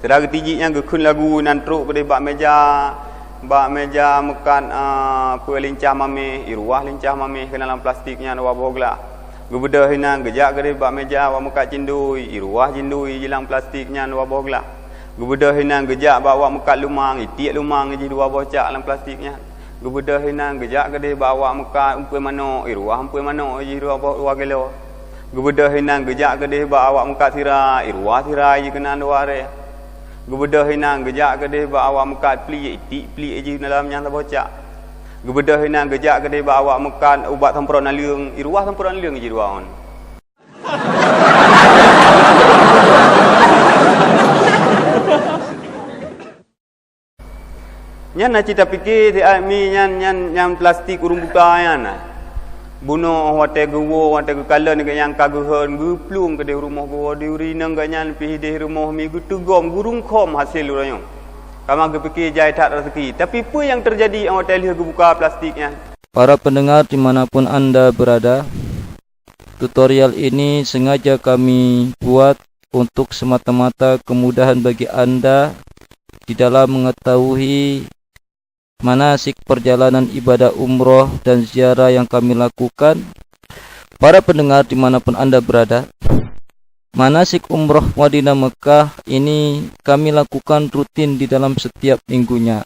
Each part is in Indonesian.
Teraga tijiknya gekun lagu nantruk ke bak meja mekan apa lincah mami iruah lincah mami ke dalam plastiknya wa bogla. Gebedah hinan gejak ke bak meja wa mekat cindui iruah cindui jilang plastiknya wa bogla. Gebedah hinan gejak bawa mekat lumang itik lumang ji dua bocak dalam plastiknya. Gebedah hinan gejak ke bawa mekat umpai mano iruah umpai mano ji dua kilo. Gebedah hinan gejak ke bawa mekat tirai iruah tirai ji kena dua are. Gebedah hinan gejak ke bawa mekat pli itik pli ji dalamnya tak bocak. Gebedah hinan gejak ke bawa mekat ubat temperan liung iruah temperan liung ji dua on. Nyan nak cita fikir ti mi nyan plastik urung buka yan. Bunuh wate gewo wate kekalan ke yang kaguhan guplung ke rumah gua diuri nang ganyan pi di rumah mi gutugom gurung khom hasil urang. Kama ge fikir jai tak rezeki. Tapi apa yang terjadi ang hotel buka plastiknya? Para pendengar dimanapun Anda berada, tutorial ini sengaja kami buat untuk semata-mata kemudahan bagi Anda di dalam mengetahui manasik perjalanan ibadah umroh dan ziarah yang kami lakukan. Para pendengar dimanapun Anda berada, manasik umroh Madinah Mekah ini kami lakukan rutin di dalam setiap minggunya.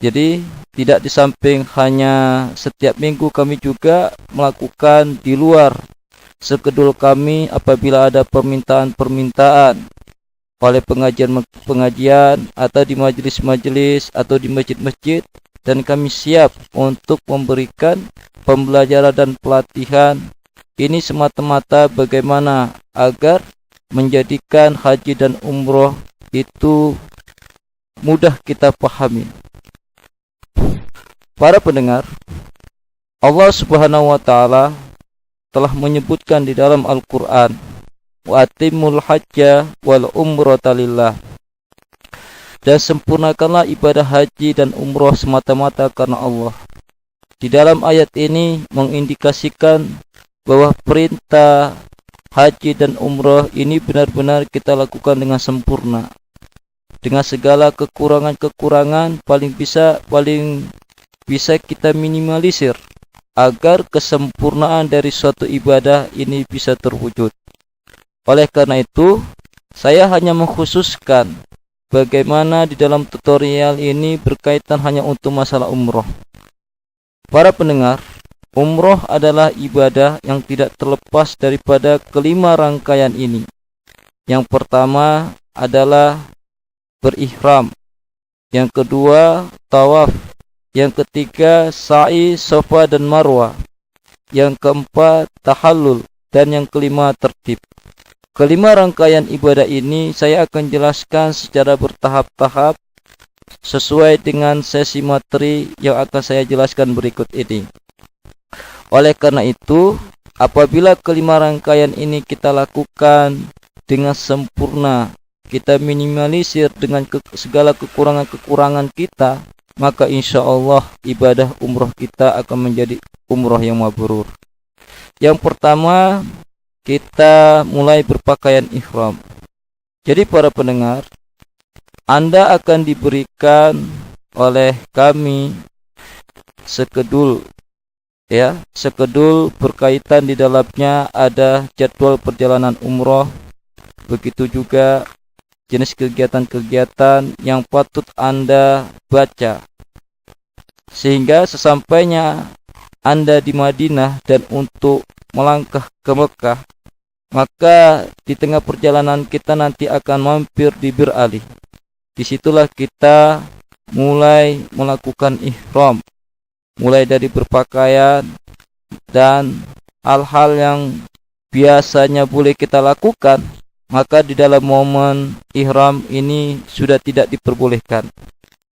Jadi tidak di samping hanya setiap minggu, kami juga melakukan di luar skedul kami apabila ada permintaan-permintaan oleh pengajian atau di majelis-majelis atau di masjid-masjid, dan kami siap untuk memberikan pembelajaran dan pelatihan ini semata-mata bagaimana agar menjadikan haji dan umroh itu mudah kita pahami. Para pendengar, Allah Subhanahu wa taala telah menyebutkan di dalam Al-Qur'an, wa atimul hajja wal umrata lillah, dan sempurnakanlah ibadah haji dan umrah semata-mata karena Allah. Di dalam ayat ini mengindikasikan bahwa perintah haji dan umrah ini benar-benar kita lakukan dengan sempurna, dengan segala kekurangan-kekurangan paling bisa kita minimalisir agar kesempurnaan dari suatu ibadah ini bisa terwujud. Oleh karena itu, saya hanya mengkhususkan bagaimana di dalam tutorial ini berkaitan hanya untuk masalah umroh. Para pendengar, umroh adalah ibadah yang tidak terlepas daripada kelima rangkaian ini. Yang pertama adalah berihram. Yang kedua, tawaf. Yang ketiga, sa'i Safa dan Marwah. Yang keempat, tahallul. Dan yang kelima, tertib. Kelima rangkaian ibadah ini saya akan jelaskan secara bertahap-tahap sesuai dengan sesi materi yang akan saya jelaskan berikut ini. Oleh karena itu, apabila kelima rangkaian ini kita lakukan dengan sempurna, kita minimalisir dengan segala kekurangan-kekurangan kita, maka insya Allah ibadah umroh kita akan menjadi umroh yang mabrur. Yang pertama, kita mulai berpakaian ihram. Jadi para pendengar, Anda akan diberikan oleh kami skedul berkaitan di dalamnya ada jadwal perjalanan umroh, begitu juga jenis kegiatan-kegiatan yang patut Anda baca, sehingga sesampainya Anda di Madinah dan untuk melangkah ke Mekah, maka di tengah perjalanan kita nanti akan mampir di Bir Ali. Disitulah kita mulai melakukan ihram, mulai dari berpakaian dan hal-hal yang biasanya boleh kita lakukan, maka di dalam momen ihram ini sudah tidak diperbolehkan.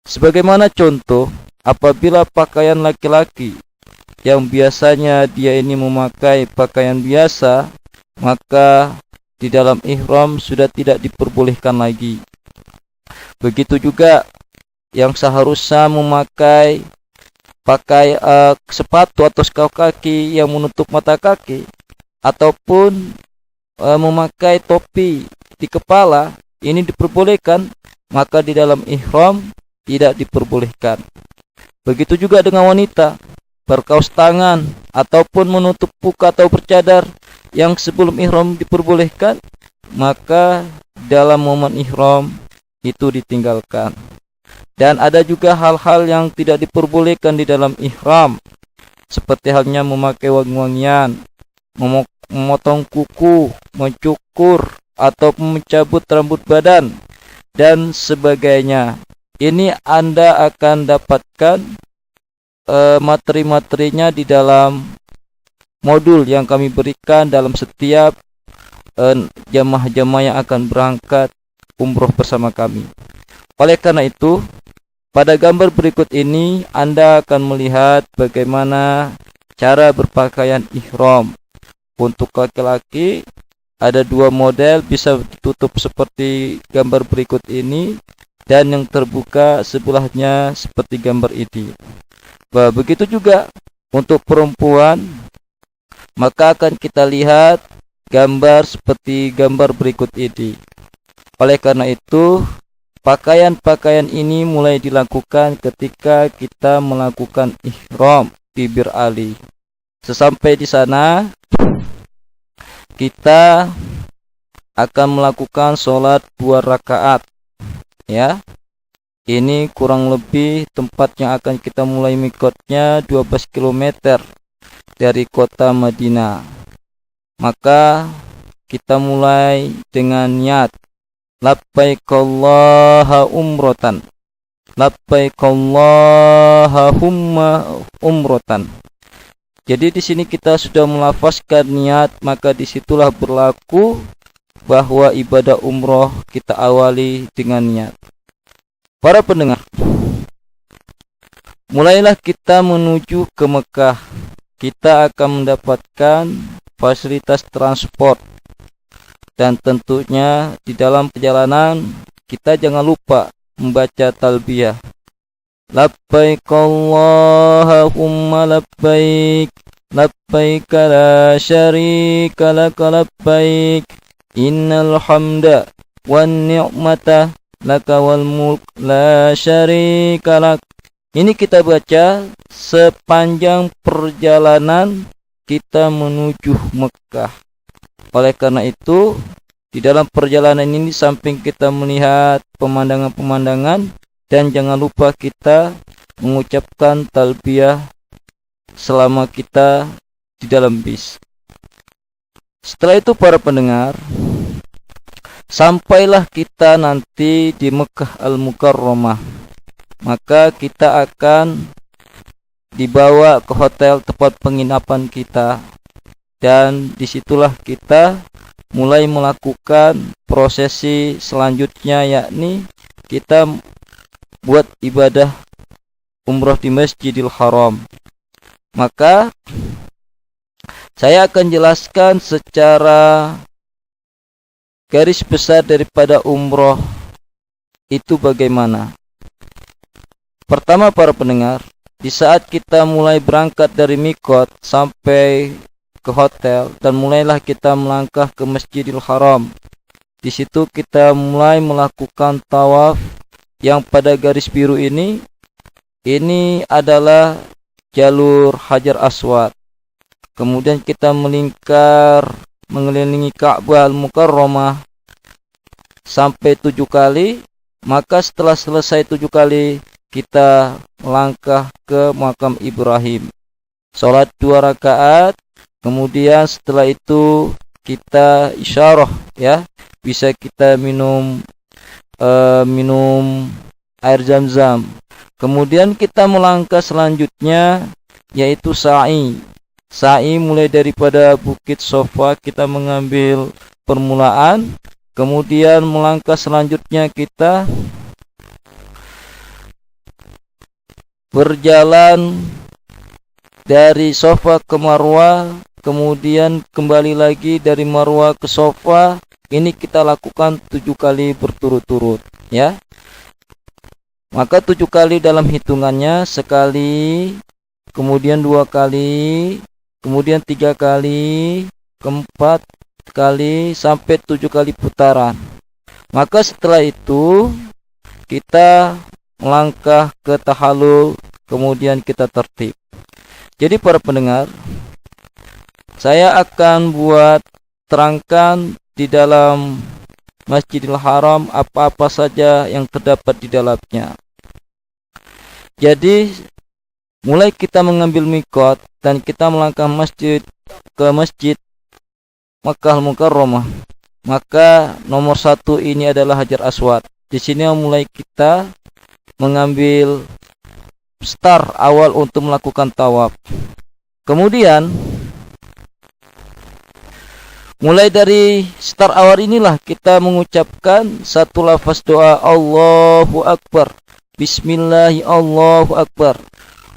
Sebagaimana contoh, apabila pakaian laki-laki yang biasanya dia ini memakai pakaian biasa, maka di dalam ihram sudah tidak diperbolehkan lagi. Begitu juga yang seharusnya memakai sepatu atau kaos kaki yang menutup mata kaki, ataupun memakai topi di kepala, ini diperbolehkan, maka di dalam ihram tidak diperbolehkan. Begitu juga dengan wanita, berkaos tangan ataupun menutup muka atau bercadar yang sebelum ihram diperbolehkan, maka dalam momen ihram itu ditinggalkan. Dan ada juga hal-hal yang tidak diperbolehkan di dalam ihram, seperti halnya memakai wangi-wangian, memotong kuku, mencukur, atau mencabut rambut badan, dan sebagainya. Ini Anda akan dapatkan materi-materinya di dalam modul yang kami berikan dalam setiap jamaah-jamaah yang akan berangkat umroh bersama kami. Oleh karena itu, pada gambar berikut ini Anda akan melihat bagaimana cara berpakaian ihram. Untuk laki-laki ada dua model, bisa ditutup seperti gambar berikut ini, dan yang terbuka sebelahnya seperti gambar ini. Begitu juga untuk perempuan, maka akan kita lihat gambar seperti gambar berikut ini. Oleh karena itu, pakaian-pakaian ini mulai dilakukan ketika kita melakukan ihram di Bir Ali. Sesampai di sana, kita akan melakukan sholat 2 rakaat. Ya, ini kurang lebih tempat yang akan kita mulai mikotnya 12 km dari kota Madinah. Maka kita mulai dengan niat labbaik Allaha umrotan, labbaik Allahumma umrotan. Jadi di sini kita sudah melafazkan niat, maka disitulah berlaku bahwa ibadah umroh kita awali dengan niat. Para pendengar, mulailah kita menuju ke Mekah. Kita akan mendapatkan fasilitas transport, dan tentunya di dalam perjalanan kita jangan lupa membaca talbiyah. Labbaik Allahumma labbaik, labbaik la syarika laka labbaik, innal hamda wan ni'mata laka wal mulk la syarika lak. Ini kita baca sepanjang perjalanan kita menuju Mekah. Oleh karena itu, di dalam perjalanan ini samping kita melihat pemandangan-pemandangan, dan jangan lupa kita mengucapkan talbiyah selama kita di dalam bis. Setelah itu para pendengar, sampailah kita nanti di Mekah Al-Mukarramah. Maka kita akan dibawa ke hotel tempat penginapan kita, dan disitulah kita mulai melakukan prosesi selanjutnya, yakni kita buat ibadah umrah di Masjidil Haram. Maka saya akan jelaskan secara garis besar daripada umroh itu bagaimana. Pertama para pendengar, di saat kita mulai berangkat dari mikot sampai ke hotel dan mulailah kita melangkah ke Masjidil Haram. Di situ kita mulai melakukan tawaf yang pada garis biru ini adalah jalur Hajar Aswad. Kemudian kita melingkar mengelilingi Ka'bah Al-Mukarramah sampai 7 kali. Maka setelah selesai 7 kali, kita melangkah ke makam Ibrahim, sholat 2 rakaat. Kemudian setelah itu kita isyarah, ya, bisa kita minum air zam-zam. Kemudian kita melangkah selanjutnya, yaitu sa'i. Sa'i mulai daripada Bukit Sofa kita mengambil permulaan. Kemudian melangkah selanjutnya kita berjalan dari Sofa ke Marwah. Kemudian kembali lagi dari Marwah ke Sofa. Ini kita lakukan 7 kali berturut-turut, ya. Maka 7 kali dalam hitungannya, sekali, kemudian 2 kali, kemudian 3 kali, 4 kali, sampai 7 kali putaran. Maka setelah itu kita melangkah ke tahallul, kemudian kita tertib. Jadi para pendengar, saya akan terangkan di dalam Masjidil Haram apa-apa saja yang terdapat di dalamnya. Jadi mulai kita mengambil mikot dan kita melangkah ke masjid Makkah Mukarramah, maka nomor 1 ini adalah Hajar Aswad. Di sini mulai kita mengambil start awal untuk melakukan tawaf. Kemudian mulai dari start awal inilah kita mengucapkan satu lafaz doa, Allahu Akbar, Bismillahirrahmanirrahim, Allahu Akbar.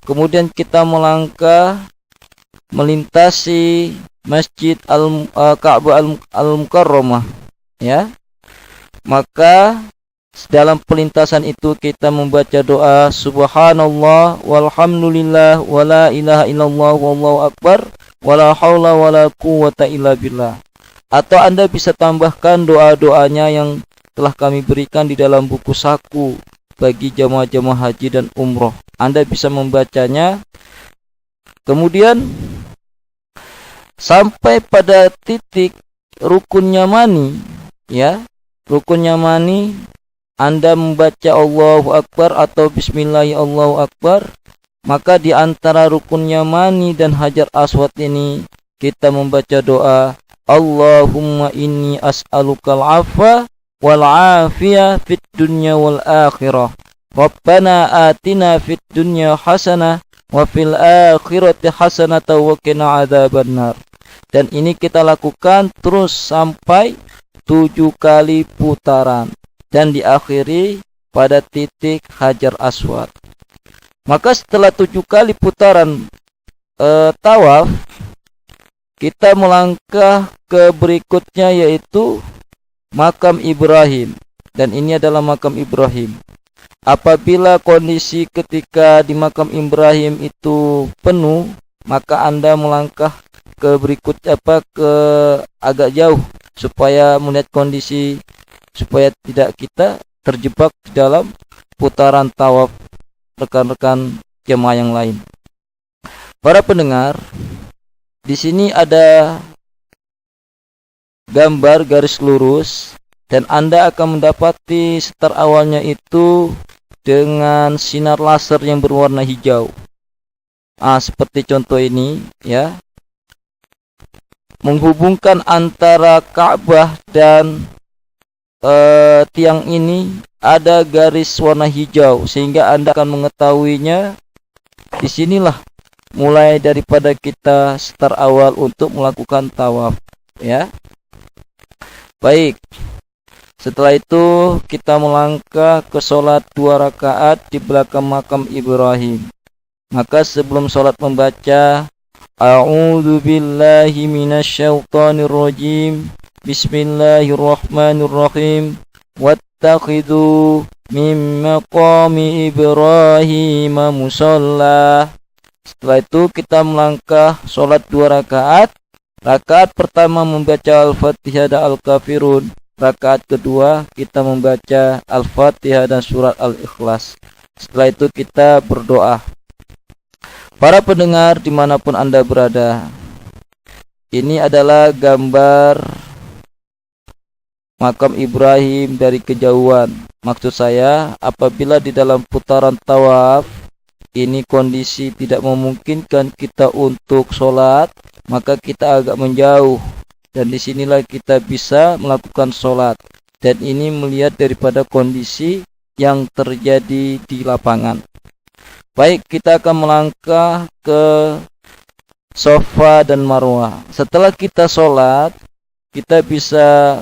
Kemudian kita melangkah melintasi Masjid Ka'bah Al-Mukarramah, ya. Maka dalam pelintasan itu kita membaca doa Subhanallah walhamdulillah wala ilaha illallah wallahu akbar wala haula wala quwwata illa billah. Atau Anda bisa tambahkan doa-doanya yang telah kami berikan di dalam buku saku bagi jamaah-jamaah haji dan umroh. Anda bisa membacanya. Kemudian sampai pada titik rukun yamani, ya. Rukun yamani Anda membaca Allahu Akbar atau Bismillahirrahmanirrahim Allahu Akbar. Maka di antara rukun yamani dan Hajar Aswad ini kita membaca doa Allahumma inni as'alukal afwa wal afiyah fid dunya wal akhirah. Rabbana atina fid dunya hasanah wa fil akhirati hasanah wa qina adzabannar. Dan ini kita lakukan terus sampai 7 kali putaran dan diakhiri pada titik Hajar Aswad. Maka setelah 7 kali putaran tawaf, kita melangkah ke berikutnya yaitu makam Ibrahim. Dan ini adalah makam Ibrahim. Apabila kondisi ketika di makam Ibrahim itu penuh, maka Anda melangkah ke ke agak jauh supaya melihat kondisi, supaya tidak kita terjebak di dalam putaran tawaf rekan-rekan jemaah yang lain. Para pendengar, di sini ada gambar garis lurus dan Anda akan mendapati start awalnya itu dengan sinar laser yang berwarna hijau. Seperti contoh ini, ya. Menghubungkan antara Ka'bah dan tiang ini ada garis warna hijau sehingga Anda akan mengetahuinya. Disinilah mulai daripada kita start awal untuk melakukan tawaf, ya. Baik. Setelah itu kita melangkah ke sholat 2 rakaat di belakang makam Ibrahim. Maka sebelum sholat membaca A'udzu billahi minasyaitonir rajim. Bismillahirrahmanirrahim. Wattakhidhu min maqami Ibrahim musalla. Setelah itu kita melangkah sholat 2 rakaat. Rakaat pertama membaca Al-Fatihah dan Al-Kafirun. Rakaat kedua kita membaca Al-Fatihah dan surat Al-Ikhlas. Setelah itu kita berdoa. Para pendengar dimanapun Anda berada, ini adalah gambar makam Ibrahim dari kejauhan. Maksud saya, apabila di dalam putaran tawaf ini kondisi tidak memungkinkan kita untuk sholat, maka kita agak menjauh. Dan disinilah kita bisa melakukan sholat. Dan ini melihat daripada kondisi yang terjadi di lapangan. Baik, kita akan melangkah ke Safa dan Marwah. Setelah kita sholat, kita bisa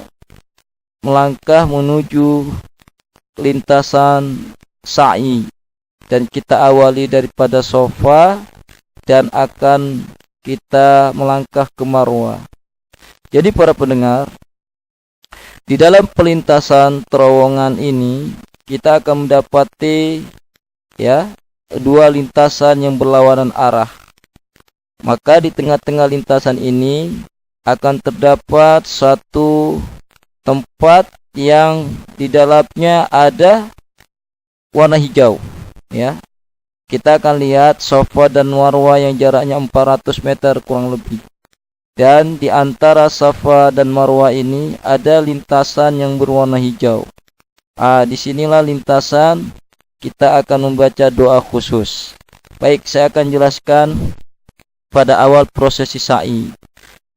melangkah menuju lintasan sa'i. Dan kita awali daripada Safa dan akan kita melangkah ke Marwah. Jadi para pendengar, di dalam pelintasan terowongan ini kita akan mendapati, ya, 2 lintasan yang berlawanan arah. Maka di tengah-tengah lintasan ini akan terdapat satu tempat yang di dalamnya ada warna hijau, ya. Kita akan lihat Safa dan Marwah yang jaraknya 400 meter kurang lebih. Dan di antara Safa dan Marwah ini ada lintasan yang berwarna hijau. Disinilah lintasan kita akan membaca doa khusus. Baik, saya akan jelaskan pada awal prosesi sa'i.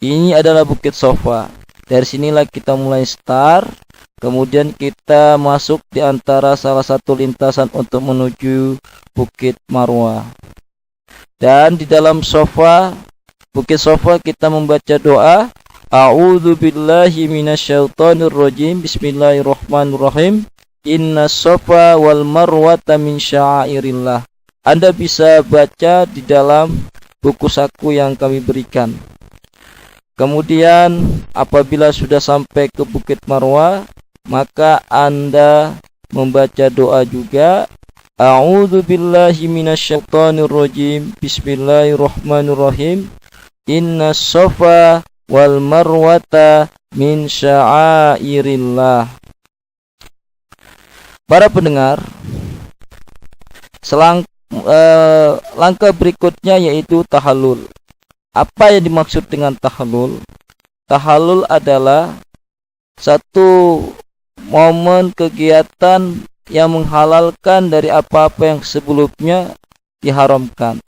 Ini adalah Bukit Safa. Dari sinilah kita mulai start. Kemudian kita masuk di antara salah satu lintasan untuk menuju Bukit Marwah. Dan di dalam Bukit Safa kita membaca doa, A'udzu billahi minasyaitonir rajim. Bismillahirrahmanirrahim. Inna Safa wal Marwata min sya'airillah. Anda bisa baca di dalam buku saku yang kami berikan. Kemudian apabila sudah sampai ke Bukit Marwah, maka Anda membaca doa juga, A'udzu billahi minasyaitonir rajim. Bismillahirrahmanirrahim. Inna Safa wal Marwata min sya'airillah. Para pendengar, langkah berikutnya yaitu tahallul. Apa yang dimaksud dengan tahallul? Tahallul adalah satu momen kegiatan yang menghalalkan dari apa-apa yang sebelumnya diharamkan.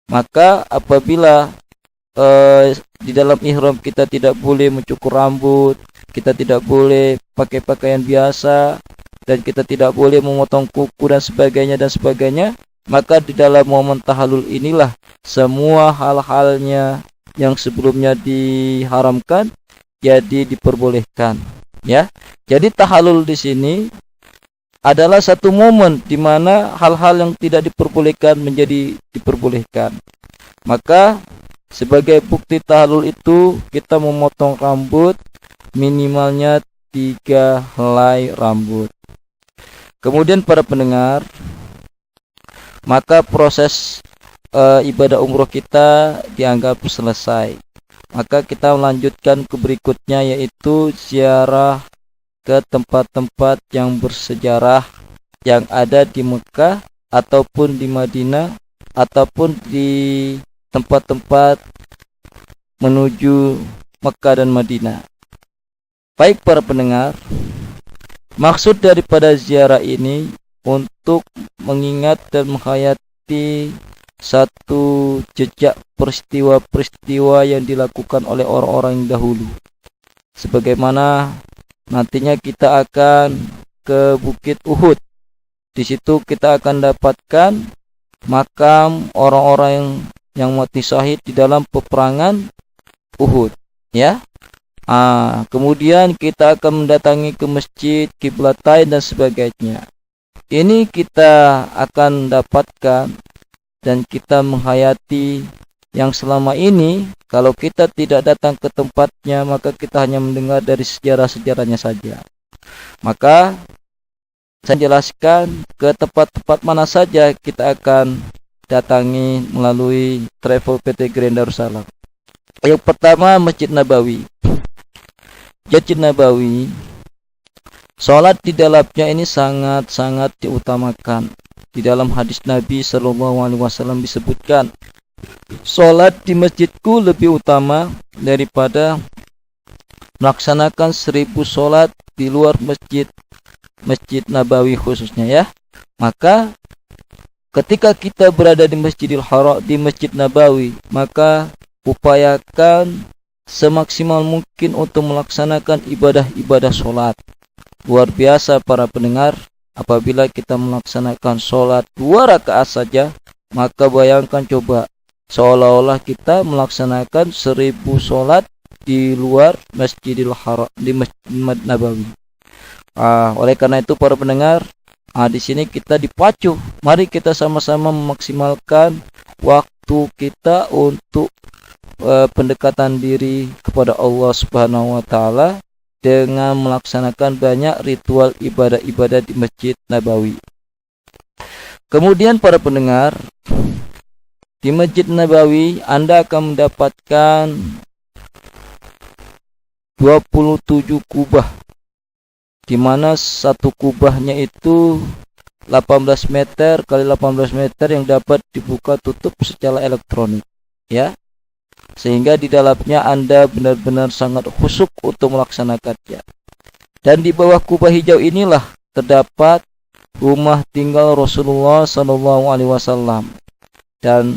Maka apabila di dalam ihram kita tidak boleh mencukur rambut, kita tidak boleh pakai pakaian biasa, dan kita tidak boleh memotong kuku dan sebagainya, maka di dalam momen tahallul inilah semua hal-halnya yang sebelumnya diharamkan jadi diperbolehkan, ya. Jadi tahallul di sini adalah satu momen di mana hal-hal yang tidak diperbolehkan menjadi diperbolehkan. Maka sebagai bukti tahallul itu kita memotong rambut minimalnya 3 helai rambut. Kemudian para pendengar, maka proses ibadah umroh kita dianggap selesai. Maka kita melanjutkan ke berikutnya, yaitu ziarah ke tempat-tempat yang bersejarah yang ada di Mekah ataupun di Madinah ataupun di tempat-tempat menuju Mekah dan Madinah. Baik para pendengar, maksud daripada ziarah ini untuk mengingat dan menghayati satu jejak peristiwa-peristiwa yang dilakukan oleh orang-orang yang dahulu. Sebagaimana nantinya kita akan ke Bukit Uhud. Di situ kita akan dapatkan makam orang-orang yang mati syahid di dalam peperangan Uhud, ya. Kemudian kita akan mendatangi ke masjid, Qiblatain dan sebagainya. Ini kita akan dapatkan dan kita menghayati yang selama ini kalau kita tidak datang ke tempatnya, maka kita hanya mendengar dari sejarah-sejarahnya saja. Maka saya jelaskan ke tempat-tempat mana saja kita akan datangi melalui travel PT Grand Darussalam. Yang pertama, Masjid Nabawi. Masjid Nabawi, salat di dalamnya ini sangat-sangat diutamakan. Di dalam hadis Nabi SAW disebutkan, salat di masjidku lebih utama daripada melaksanakan 1000 salat di luar Masjid Nabawi khususnya, ya. Maka ketika kita berada di Masjidil Haram, di Masjid Nabawi, maka upayakan semaksimal mungkin untuk melaksanakan ibadah-ibadah sholat. Luar biasa para pendengar, apabila kita melaksanakan sholat 2 rakaat saja, maka bayangkan coba, seolah-olah kita melaksanakan 1000 sholat di luar Masjidil Haram, di Masjid Nabawi. Oleh karena itu para pendengar, di sini kita dipacu. Mari kita sama-sama memaksimalkan waktu kita untuk pendekatan diri kepada Allah Subhanahu wa taala dengan melaksanakan banyak ritual ibadah-ibadah di Masjid Nabawi. Kemudian para pendengar, di Masjid Nabawi Anda akan mendapatkan 27 kubah di mana satu kubahnya itu 18 meter kali 18 meter yang dapat dibuka tutup secara elektronik, ya. Sehingga di dalamnya Anda benar-benar sangat khusyuk untuk melaksanakannya. Dan di bawah kubah hijau inilah terdapat rumah tinggal Rasulullah SAW, dan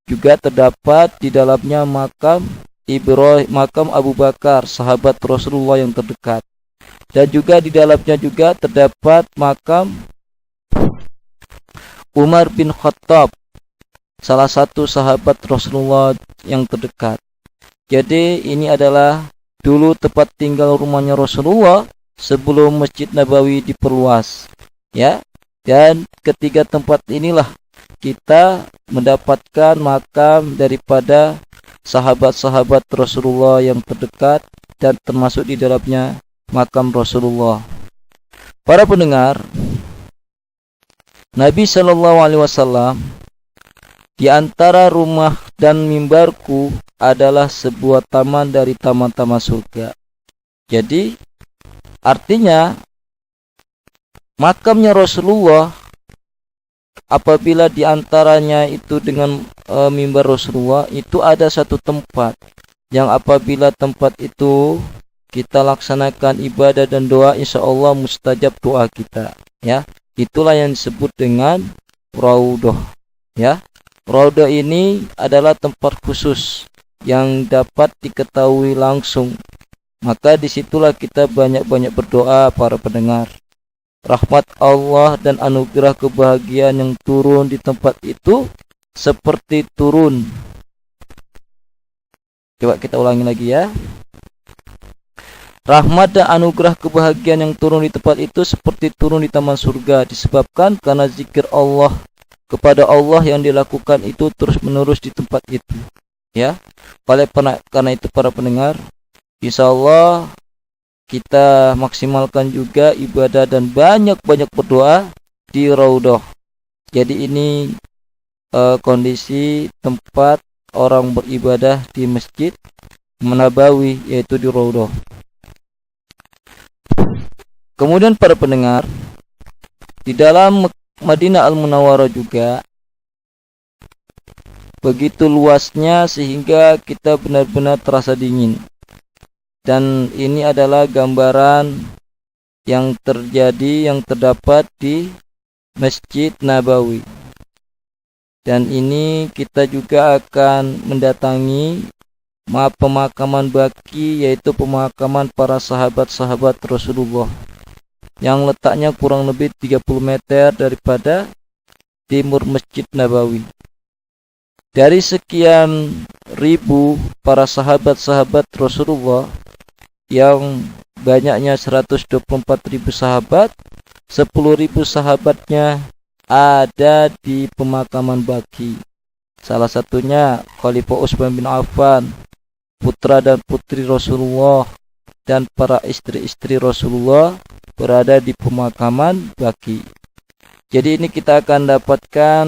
juga terdapat di dalamnya makam Abu Bakar, sahabat Rasulullah yang terdekat. Dan juga di dalamnya juga terdapat makam Umar bin Khattab, salah satu sahabat Rasulullah yang terdekat. Jadi ini adalah dulu tempat tinggal rumahnya Rasulullah sebelum Masjid Nabawi diperluas, ya. Dan ketiga tempat inilah kita mendapatkan makam daripada sahabat-sahabat Rasulullah yang terdekat, dan termasuk di dalamnya makam Rasulullah. Para pendengar, Nabi SAW, di antara rumah dan mimbarku adalah sebuah taman dari taman-taman surga. Jadi artinya makamnya Rasulullah, apabila di antaranya itu dengan mimbar Rasulullah, itu ada satu tempat yang apabila tempat itu kita laksanakan ibadah dan doa, insya Allah mustajab doa kita, ya. Itulah yang disebut dengan Raudhah, ya. Raudhah ini adalah tempat khusus yang dapat diketahui langsung. Maka disitulah kita banyak-banyak berdoa, para pendengar. Rahmat Allah dan anugerah kebahagiaan yang turun di tempat itu seperti turun. Coba kita ulangi lagi, ya. Rahmat dan anugerah kebahagiaan yang turun di tempat itu seperti turun di taman surga, disebabkan karena zikir Allah kepada Allah yang dilakukan itu terus-menerus di tempat itu, ya. Karena itu para pendengar, insya Allah kita maksimalkan juga ibadah dan banyak-banyak berdoa di Raudhah. Jadi ini kondisi tempat orang beribadah di Masjid Nabawi, yaitu di Raudhah. Kemudian para pendengar, di dalam Madinah Al-Munawwarah juga begitu luasnya sehingga kita benar-benar terasa dingin. Dan ini adalah gambaran yang terdapat di Masjid Nabawi. Dan ini kita juga akan mendatangi pemakaman baki, yaitu pemakaman para sahabat-sahabat Rasulullah, yang letaknya kurang lebih 30 meter daripada timur Masjid Nabawi. Dari sekian ribu para sahabat-sahabat Rasulullah, yang banyaknya 124.000 sahabat, 10.000 sahabatnya ada di pemakaman baki. Salah satunya Khalifah Utsman bin Affan, putra dan putri Rasulullah, dan para istri-istri Rasulullah berada di pemakaman baki. Jadi ini kita akan dapatkan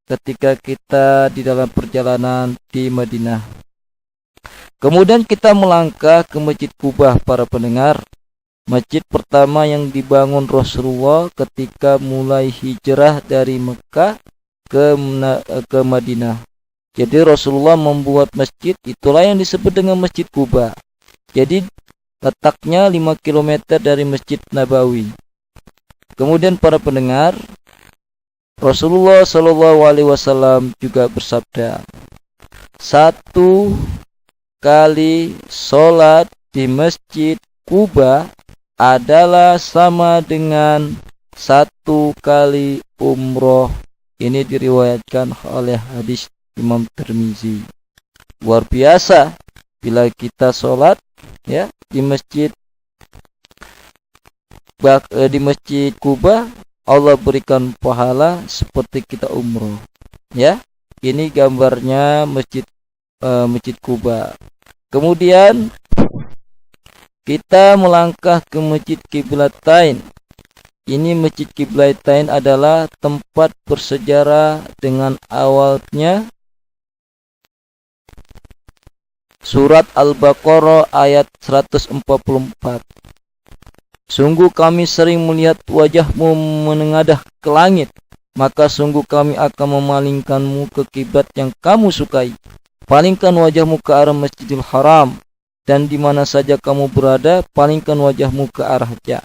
ketika kita di dalam perjalanan di Madinah. Kemudian kita melangkah ke Masjid Kubah, para pendengar. Masjid pertama yang dibangun Rasulullah ketika mulai hijrah dari Mekah ke Madinah. Jadi Rasulullah membuat masjid, itulah yang disebut dengan Masjid Kubah. Jadi letaknya 5 km dari Masjid Nabawi. Kemudian para pendengar, Rasulullah SAW juga bersabda, 1 kali sholat di Masjid Kubah adalah sama dengan 1 kali umroh. Ini diriwayatkan oleh hadis Imam Tirmizi. Luar biasa, bila kita sholat, ya, di Masjid Kubah, Allah berikan pahala seperti kita umroh, ya. Ini gambarnya Masjid Kubah. Kemudian kita melangkah ke Masjid Qiblatain. Ini Masjid Qiblatain adalah tempat bersejarah dengan awalnya surat Al-Baqarah ayat 144. Sungguh kami sering melihat wajahmu menengadah ke langit, maka sungguh kami akan memalingkanmu ke kiblat yang kamu sukai. Palingkan wajahmu ke arah Masjidil Haram, dan di mana saja kamu berada, palingkan wajahmu ke arahnya.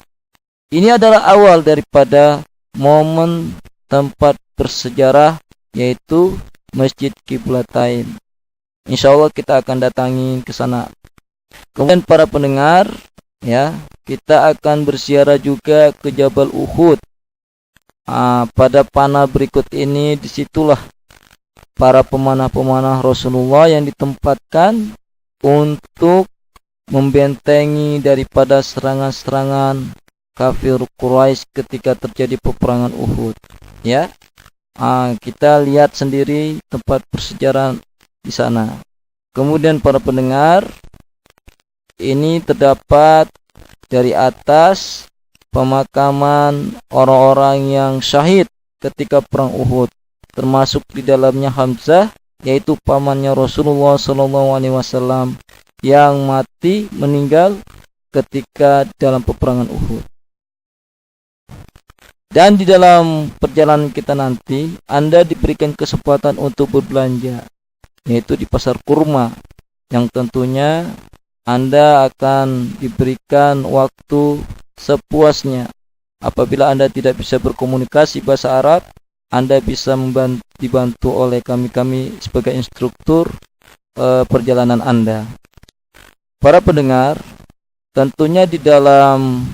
Ini adalah awal daripada momen tempat bersejarah, yaitu Masjid Qiblatain. Insyaallah kita akan datangi ke sana. Kemudian para pendengar, ya, kita akan berziarah juga ke Jabal Uhud. Pada panah berikut ini, disitulah para pemanah-pemanah Rasulullah yang ditempatkan untuk membentengi daripada serangan-serangan kafir Quraisy ketika terjadi peperangan Uhud. Ya, kita lihat sendiri tempat bersejarah di sana. Kemudian para pendengar, ini terdapat dari atas pemakaman orang-orang yang syahid ketika perang Uhud, termasuk di dalamnya Hamzah, yaitu pamannya Rasulullah SAW yang meninggal ketika dalam peperangan Uhud. Dan di dalam perjalanan kita nanti, Anda diberikan kesempatan untuk berbelanja, yaitu di pasar kurma, yang tentunya Anda akan diberikan waktu sepuasnya. Apabila Anda tidak bisa berkomunikasi bahasa Arab, Anda bisa dibantu oleh kami sebagai instruktur perjalanan Anda. Para pendengar, tentunya di dalam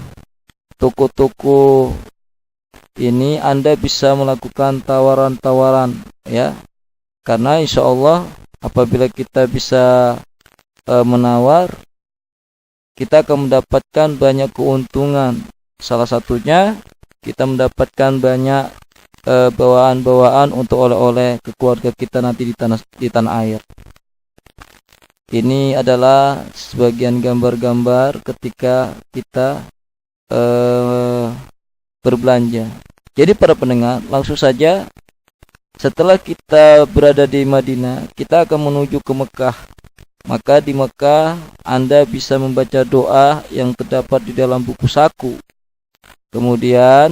toko-toko ini Anda bisa melakukan tawaran-tawaran, ya. Karena insya Allah apabila kita bisa menawar, kita akan mendapatkan banyak keuntungan. Salah satunya kita mendapatkan banyak bawaan-bawaan untuk oleh-oleh ke keluarga kita nanti di tanah air. Ini adalah sebagian gambar-gambar ketika kita berbelanja. Jadi para pendengar, langsung saja setelah kita berada di Madinah, kita akan menuju ke Mekah. Maka di Mekah Anda bisa membaca doa yang terdapat di dalam buku saku. Kemudian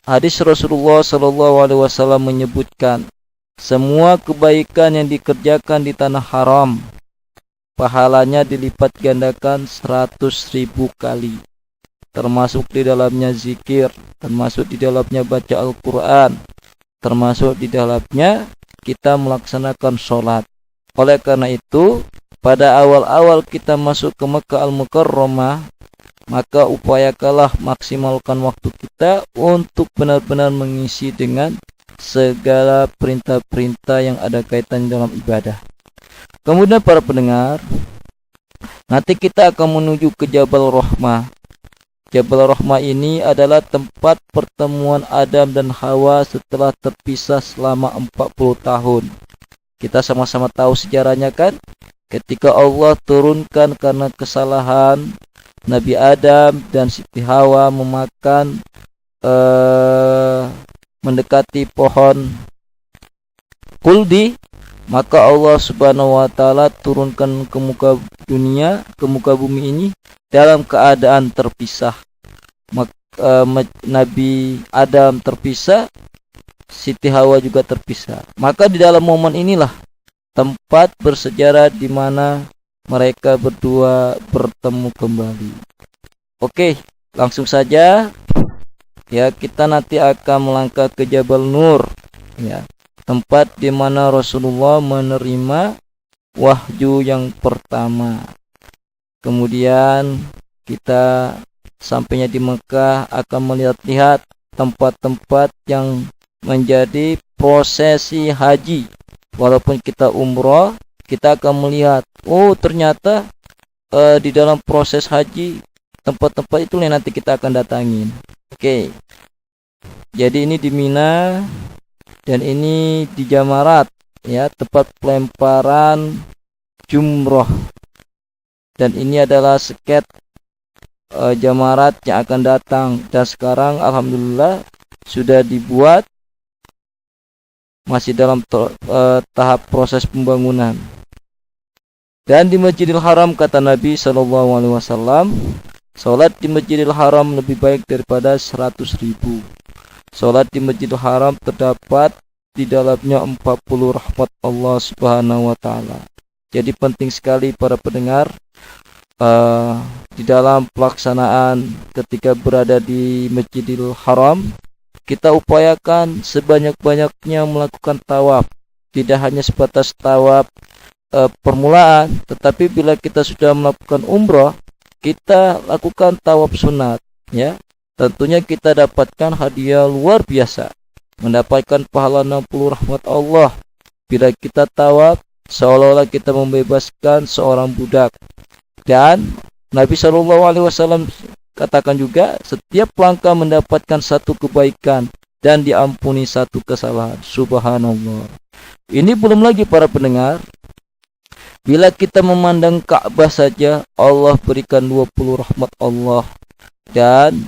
hadis Rasulullah SAW menyebutkan, semua kebaikan yang dikerjakan di tanah haram, pahalanya dilipat gandakan 100.000 kali. Termasuk di dalamnya zikir, termasuk di dalamnya baca Al-Quran, termasuk di dalamnya kita melaksanakan sholat. Oleh karena itu, pada awal-awal kita masuk ke Mekah Al-Mukarramah, maka upayakanlah maksimalkan waktu kita untuk benar-benar mengisi dengan segala perintah-perintah yang ada kaitan dalam ibadah. Kemudian para pendengar, nanti kita akan menuju ke Jabal Rahmah. Jabal Rahmah ini adalah tempat pertemuan Adam dan Hawa setelah terpisah selama 40 tahun. Kita sama-sama tahu sejarahnya kan? Ketika Allah turunkan karena kesalahan Nabi Adam dan Siti Hawa mendekati pohon kuldi, maka Allah Subhanahu wa taala turunkan ke muka dunia, ke muka bumi ini dalam keadaan terpisah. Nabi Adam terpisah, Siti Hawa juga terpisah. Maka di dalam momen inilah tempat bersejarah di mana mereka berdua bertemu kembali. Oke, langsung saja ya, kita nanti akan melangkah ke Jabal Nur, ya, tempat di mana Rasulullah menerima wahyu yang pertama. Kemudian kita sampainya di Mekah akan melihat-lihat tempat-tempat yang menjadi prosesi haji. Walaupun kita umroh, kita akan melihat, oh ternyata di dalam proses haji tempat-tempat itu yang nanti kita akan datangin. Oke. Jadi ini di Mina dan ini di Jamarat, ya, tempat pelemparan jumroh. Dan ini adalah sket Jamarat yang akan datang, dan sekarang alhamdulillah sudah dibuat, masih dalam tahap proses pembangunan. Dan di Masjidil Haram kata Nabi SAW, salat di Masjidil Haram lebih baik daripada 100.000. Salat di Masjidil Haram terdapat di dalamnya 40 rahmat Allah Subhanahu wa taala. Jadi penting sekali para pendengar, di dalam pelaksanaan ketika berada di Masjidil Haram, kita upayakan sebanyak-banyaknya melakukan tawaf. Tidak hanya sebatas tawaf permulaan, tetapi bila kita sudah melakukan umrah, kita lakukan tawaf sunat, ya. Tentunya kita dapatkan hadiah luar biasa, mendapatkan pahala 60 rahmat Allah. Bila kita tawaf, seolah-olah kita membebaskan seorang budak. Dan Nabi SAW katakan juga, setiap langkah mendapatkan satu kebaikan dan diampuni satu kesalahan. Subhanallah. Ini belum lagi para pendengar, bila kita memandang Ka'bah saja, Allah berikan 20 rahmat Allah. Dan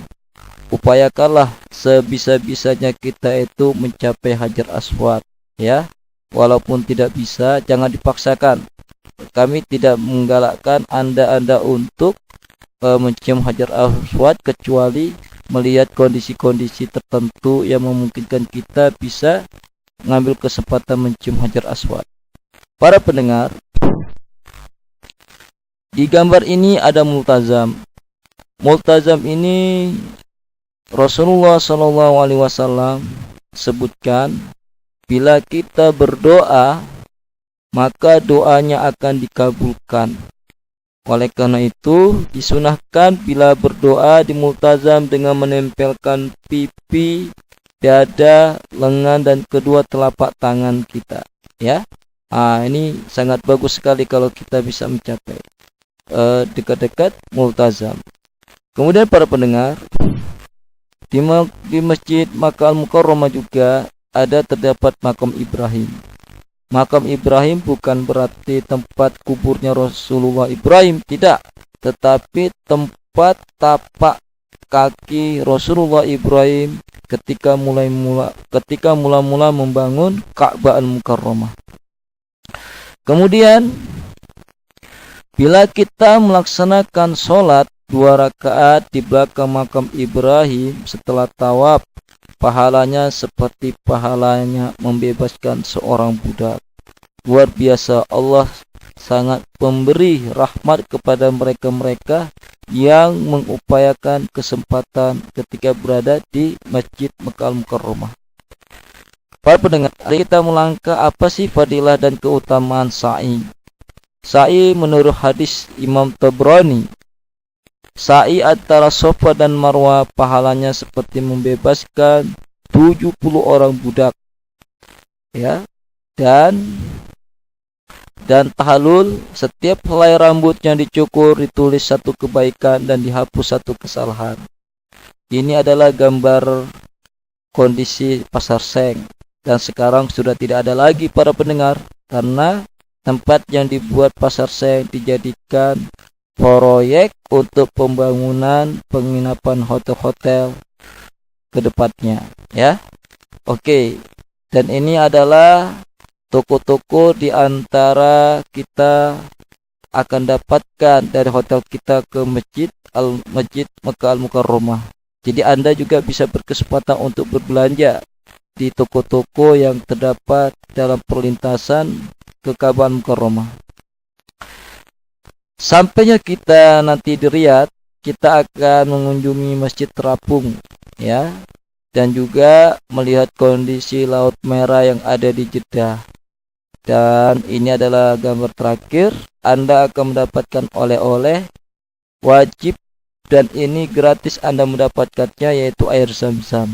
upayakanlah sebisa-bisanya kita itu mencapai Hajar Aswad, ya. Walaupun tidak bisa, jangan dipaksakan. Kami tidak menggalakkan anda untuk mencium Hajar Aswad, kecuali melihat kondisi-kondisi tertentu yang memungkinkan kita bisa mengambil kesempatan mencium Hajar Aswad. Para pendengar, di gambar ini ada multazam. Multazam ini Rasulullah SAW sebutkan, bila kita berdoa, maka doanya akan dikabulkan. Oleh karena itu, disunahkan bila berdoa di multazam dengan menempelkan pipi, dada, lengan, dan kedua telapak tangan kita. Ya, ini sangat bagus sekali kalau kita bisa mencapai dekat-dekat multazam. Kemudian para pendengar, di Masjid Makkah Al-Mukarramah juga terdapat makam Ibrahim. Makam Ibrahim bukan berarti tempat kuburnya Rasulullah Ibrahim, tidak, tetapi tempat tapak kaki Rasulullah Ibrahim ketika mula-mula membangun Ka'bah Al-Mukarramah. Kemudian bila kita melaksanakan sholat 2 rakaat di belakang makam Ibrahim setelah tawaf, pahalanya seperti pahalanya membebaskan seorang budak. Luar biasa, Allah sangat memberi rahmat kepada mereka-mereka yang mengupayakan kesempatan ketika berada di Masjid Makkah Al-Mukarramah. Para pendengar, kita melangkah apa sih fadilah dan keutamaan sa'i. Sa'i menurut hadis Imam Tabrani, sa'i antara Safa dan Marwah pahalanya seperti membebaskan 70 orang budak. Ya. Dan tahalul, setiap helai rambut yang dicukur ditulis satu kebaikan dan dihapus satu kesalahan. Ini adalah gambar kondisi Pasar Seng, dan sekarang sudah tidak ada lagi para pendengar, karena tempat yang dibuat Pasar Seng dijadikan proyek untuk pembangunan penginapan hotel-hotel ke depannya, ya. Oke. Dan ini adalah toko-toko di antara kita akan dapatkan dari hotel kita ke Masjid Makkah Al-Mukarramah. Jadi Anda juga bisa berkesempatan untuk berbelanja di toko-toko yang terdapat dalam perlintasan ke Ka'bah Al-Mukarramah. Sampainya kita nanti di Riyadh, kita akan mengunjungi Masjid Terapung, ya, dan juga melihat kondisi Laut Merah yang ada di Jeddah. Dan ini adalah gambar terakhir. Anda akan mendapatkan oleh-oleh wajib, dan ini gratis Anda mendapatkannya, yaitu air Zam-Zam.